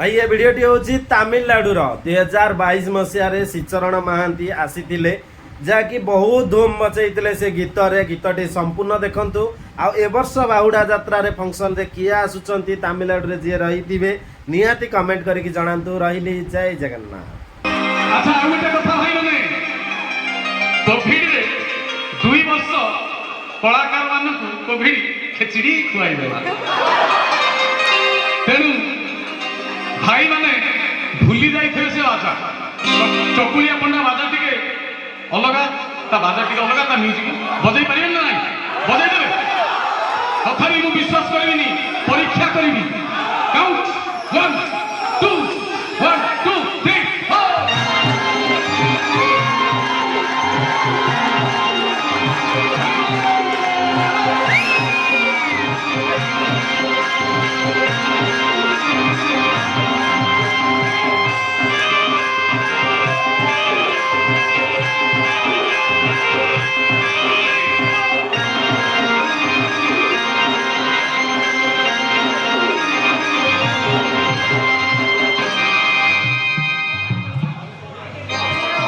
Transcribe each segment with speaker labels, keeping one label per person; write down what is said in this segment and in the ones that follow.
Speaker 1: भाई ये भिडटी हूँ तमिलनाडु 2022 मसीह श्रीचरण महांती आसी जहाँकि बहुत धूम मचई से गीतटी संपूर्ण देखु आउ वर्ष बाहुड़ा यात्रा फंक्शन रे किए आसुचंती तमिलनाडु जी रही निहाती कमेंट करके जनातु रही जय जगन्नाथ।
Speaker 2: अच्छा आ गोटे कथा भाई माने कोविड रे 2 वर्ष कलाकार मानकु कोविड खिचड़ी खुआई देला तेनु भाई माने भूली जाइथिले से बाजा चकुलिया पंडा बाजा टिके अलगा ता बाजा टिके अलगा ता म्यूजिक बजाई परिबेन ना नहीं बजाई देबे तथापि मु विश्वास करबिनी परीक्षा करबी काउंट 1 2 1 2 3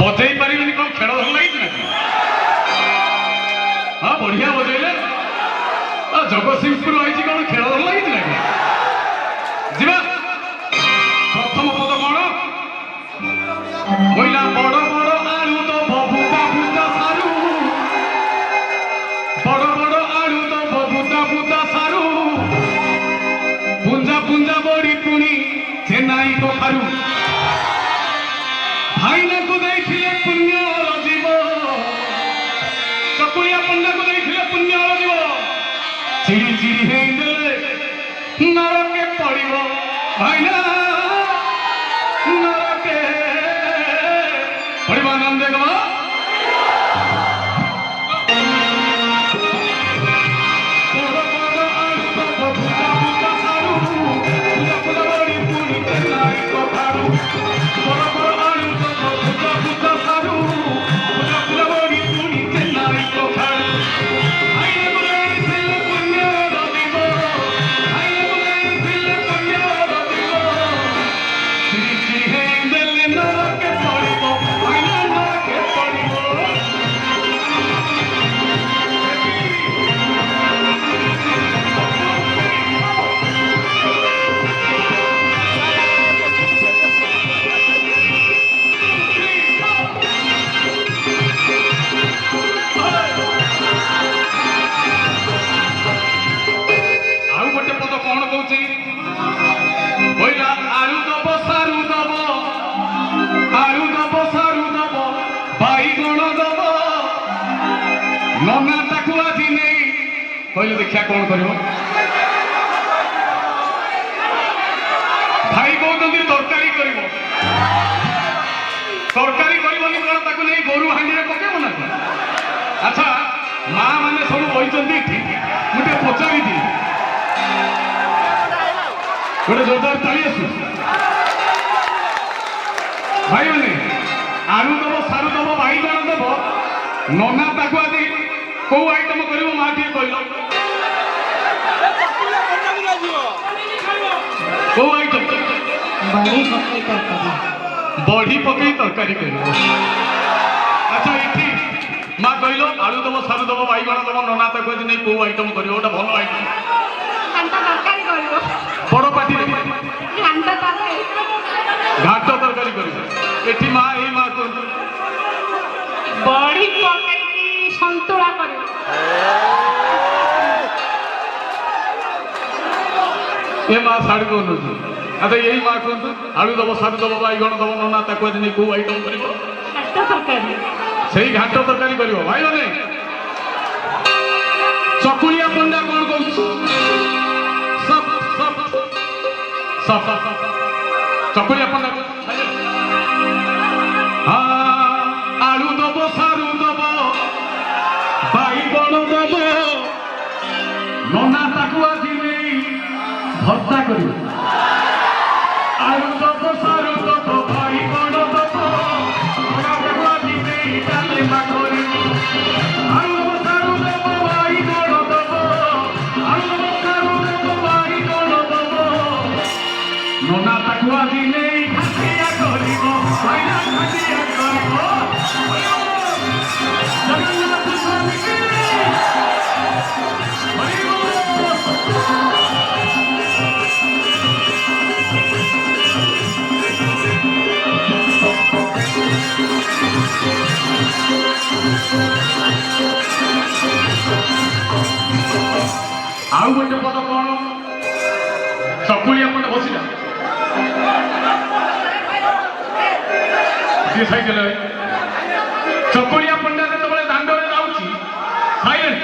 Speaker 2: बजाई पारिबेनी कौन खेल भल लगी हाँ बढ़िया बजेले जगतसिंहपुर आई कौन खेल भल लगी जीवा प्रथम पद कौन कहला बड़ बड़ आलू तो बबुता बुता सारू बड़ बड़ आलू तो बबुता बुता सारू पुंजा पुंजा बड़ी पुणी चेन्नई कखारू भाईना को देखिले पुण्य जीव चकुलिया पंडा को देखिले पुण्य जीव चिड़ी चिड़ी हेले नरके पड़िबो भाईना नरके पड़िबो नाम देखबो कहले देखिया कौन कर भाई कहते तरकारी कर तरकारी करनी कौन ताकू नहीं गोरु हांडी में पकेब ना अच्छा माँ मैंने सब बही मुझे पचारि थी गोटे जोरदार ताली आसु भाई मैंने आलू दब सारू दब बाईगण दब नना ताकू आज कौ आइटम कर माँ टे कहल कौ आइटम बड़ी पकई तरकारी कर अच्छा ये माँ कहल आलू दब सारू दब बाईगण दब नना ताकू आज नहीं कौ आइटम कर भल आइटम बड़ पार्टी घाट तरकारी कर माँ यही माँ कहते
Speaker 3: बड़ी पकई संतुला कर
Speaker 2: ये माँ साड़ी कौन अच्छा यही माँ कहते आलू दब सारू दब बाईगण दब नना ताकू आज नहीं कौ आइटम कर से घाट तरकारी कर भाई मैंने चकुलिया पंडा कौन कह चकुलिया पंडा आलू दब सारू दब बाईगण दब नना ताकू आज भत्ता कर आलू दब सारू दब बाईगण दब नना ताकू आज डालमा कर आलू दब सारू दब बाईगण दब आलू दब सारू दब बाईगण दब नना ताकू आज ଆଉ ଗୋଟେ ପଦ କଣ ଚକୁଳିଆ ପଣ୍ଡା ବସିଲା ସିଏ ସାଇକେଲ ଚକୁଳିଆ ପଣ୍ଡା ଯେତେବେଳେ ଦାଣ୍ଡରେ ଯାଉଛି ସାଇଲେଣ୍ଟ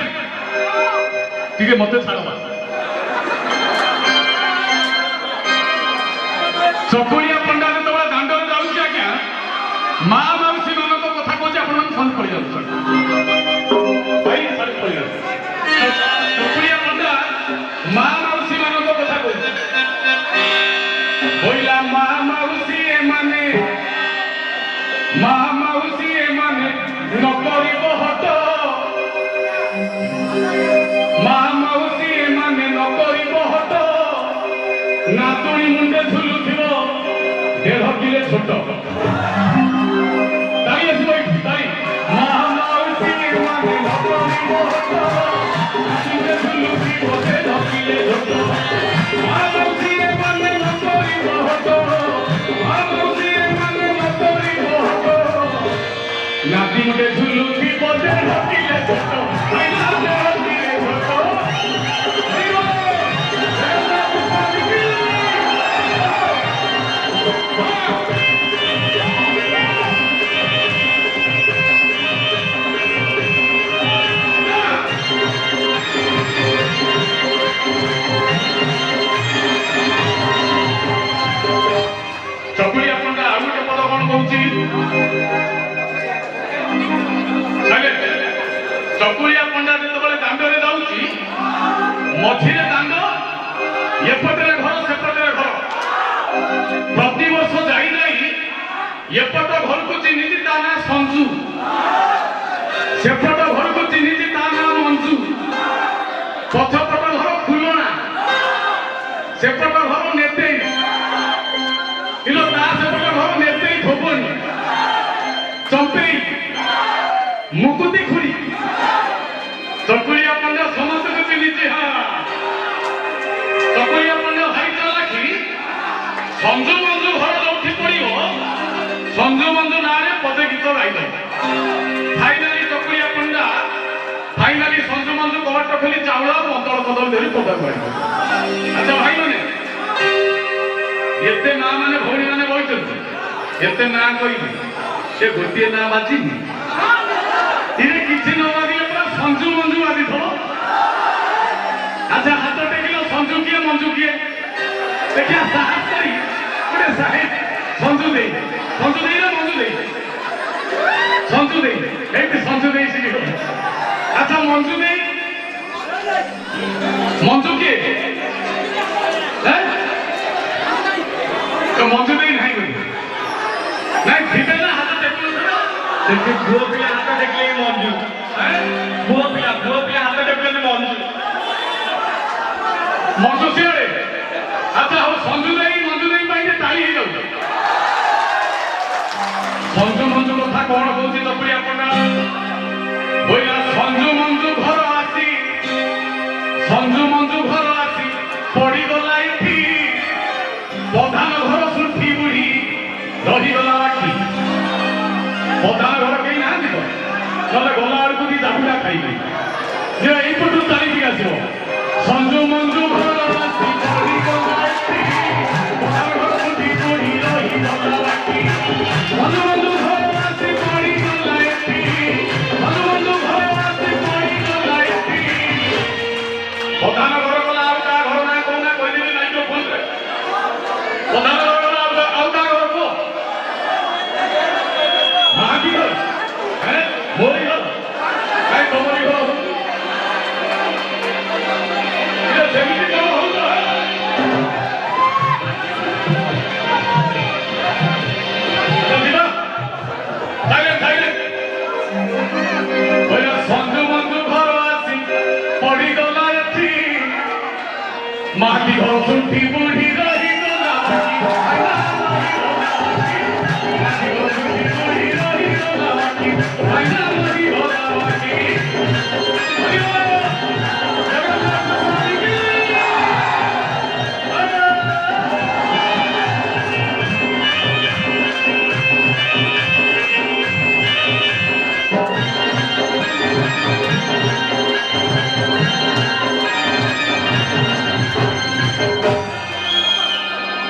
Speaker 2: ଟିକେ ମତେ ଛାଡ଼ ଚକୁଳିଆ ପଣ୍ଡା ଯେତେବେଳେ ଦାଣ୍ଡରେ ଯାଉଛି ଆଜ୍ଞା ମା ମାଉସୀ ମାନଙ୍କ କଥା କହୁଛି ଆପଣମାନେ ସନ୍ଦ ପଡ଼ି ଯାଉଛନ୍ତି ଚକୁଳିଆ ପଣ୍ଡା ମା ମାଉସୀ ମାନଙ୍କ କଥା କହୁଛି କହିଲା ମା ମାଉସୀ ଏମାନେ ନ କରିବ ହଟ ମା ମାଉସୀ ଏମାନେ ନ କରିବ ହଟ ନାତୁଣୀ ମୁଣ୍ଡେ ଝୁଲୁଥିବ 1.5 କିଲୋ ଛୋଟ ତାଳି ଆସିବ ଏଇଠି ତାଳି ମା ମାଉସୀ ଏମାନେ ନ କରିବ ହଟ ମୁଣ୍ଡେ ଝୁଲୁଥିବ 1.5 କିଲୋ ଛୋଟ ମା ମାଉସୀ ଏମାନେ ନ କରିବ ହଟ ମା ମାଉସୀ ଏମାନେ ନ କରିବ ହଟ ନାତି ମୁଣ୍ଡେ ଝୁଲୁଥିବ 1.5 କିଲୋ ଛୋଟ ଚକୁଳିଆ ପଣ୍ଡା ଆଉ ଗୋଟେ ପଦ କଣ କହୁଛି ଚକୁଳିଆ ପଣ୍ଡା ଯେତେବେଳେ ଦାଣ୍ଡରେ ଯାଉଛି ମଝିରେ ଦାଣ୍ଡ ଏପଟରେ ଘର ସେପଟରେ ଘର ପ୍ରତିବର୍ଷ ଯାଇ ଯାଇ ଏପଟ ଘରକୁ ଚିହ୍ନିଛି ତା ନାଁ ସଞ୍ଜୁ ସେପଟ ଘରକୁ ଚିହ୍ନିଛି ତା ନାଁ ମଞ୍ଜୁ ପଛପଟ ଘର ଫୁଲଣା ସେପଟ ଘର ନେତେଇ କିନ୍ତୁ ତା ସେପଟ ଘର ନେତେଇ ଖୋବନି ଚମ୍ପେଇ ମୁକୁତି ଖୁରୀ ଚକୁଳିଆ ପଣ୍ଡା ସମସ୍ତଙ୍କୁ ଚିହ୍ନିଛି ହଁ ଚକୁଳିଆ ପଣ୍ଡା ଭାଇ ଚାଲାକି ସଞ୍ଜୁ ମଞ୍ଜୁ ଘର ଯୋଉଠି ପଡିବ ସଞ୍ଜୁ ମଞ୍ଜୁ ନାଁରେ ପଦେ ଗୀତ ଗାଇଥାଏ ଫାଇନାଲି ଚକୁଳିଆ ପଣ୍ଡା ଫାଇନାଲି ସଞ୍ଜୁ ମଞ୍ଜୁ କବାଟ ଖୋଲି ଚାଉଳ ମନ୍ତଳ କଦଳୀ ଧରି ପଦାକୁ ଆଣିବ ଆଚ୍ଛା ଭାଇମାନେ ଏତେ ନାଁ ମାନେ ଭଉଣୀ ମାନେ ବହିଛନ୍ତି ଏତେ ନାଁ କହିବି ସେ ଗୋଟିଏ ନାଁ ବାଜିନି ଇରେ କିଛି ନ ବାଜିଲେ ପୁରା ସଞ୍ଜୁ ମଞ୍ଜୁ ବାଜିଥିବ ଆଚ୍ଛା ହାତ ଟେକିଲ ସଞ୍ଜୁ କିଏ ମଞ୍ଜୁ କିଏ ଦେଖିଆ ସାହସ କରି ଗୋଟେ ସାହେବ ସଞ୍ଜୁ ଦେଇ ନା ମଞ୍ଜୁ ଦେଇ ସଞ୍ଜୁ ଦେଇ ଏଇଠି ସଞ୍ଜୁ ଦେଇ ଶିଖିବ ଆଚ୍ଛା ମଞ୍ଜୁ ଦେଇ ମଞ୍ଜୁ କିଏ ମଞ୍ଜୁ ଦେଇ ନାହିଁ ବୋଲି ନାଇଁ ଥିବେ ନା ହାତ ଟେକିଲ ଦେଖି ପୁଅ ପିଲା ହାତ ଟେକିଲେ ମଞ୍ଜୁ ପୁଅ ପିଲା ହାତ ଟେକିଲେ ମଞ୍ଜୁ ସିଆଡ଼େ ଆଚ୍ଛା ହଉ ମଞ୍ଜୁ ଦେଇ ପାଇଁ ତାଳି ହେଇଯାଉଛି ସଞ୍ଜୁ ମଞ୍ଜୁ କଥା କଣ କହୁଛି ଚକୁଳିଆ ପଣ୍ଡା କହିଲା ସଞ୍ଜୁ ମଞ୍ଜୁ ଘର ଆସି ପଡିଗଲା ଏଠି ପ୍ରଧାନ ଘର ସୁଠି ବୁଢୀ ରହିଗଲା ବାକି ପ୍ରଧାନ ଘର କେହି ନାହାନ୍ତି ତ ନହେଲେ ଗଲା ବେଳକୁ ଦି ଜାବୁଡା ଖାଇବେ ଯେ ଏଇପଟୁ ଚାଲିକି ଆସିବ ସଞ୍ଜୁ ମଞ୍ଜୁ ଘର ଆସି ପଡିଗଲା ଏଠି ପ୍ରଧାନ ଘର ସୁଠି ବୁଢୀ ରହିଗଲା ବାକି ସଞ୍ଜୁ ମଞ୍ଜୁ ଘର ଆସି ପଡିଗଲା ଏଠି ସଞ୍ଜୁ ମଞ୍ଜୁ ଘର ଆସି ପଡିଗଲା ଏଠି ପ୍ରଧାନ ଘର ଗଲା ଆଉ ତା ଘର ନା କହୁନା କହିଦେବି ମାଇକ୍ରୋଫୋନରେ ପ୍ରଧାନ ଘର ଗଲା ଆଉ ତା ଘର କୁହ ମାହାନ୍ତି ଘର ମୋରି ଘର କାଇଁ ତମରି ଘର ସେମିତି କଣ ହଉଛ ସଞ୍ଜୁ ମଞ୍ଜୁ ଘର ଆସି ପଡିଗଲା ଏଠି ମାଟି ଘର ସୁଠି ବୁଢୀ ରହିଗଲା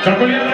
Speaker 2: ଚକୁଳିଆ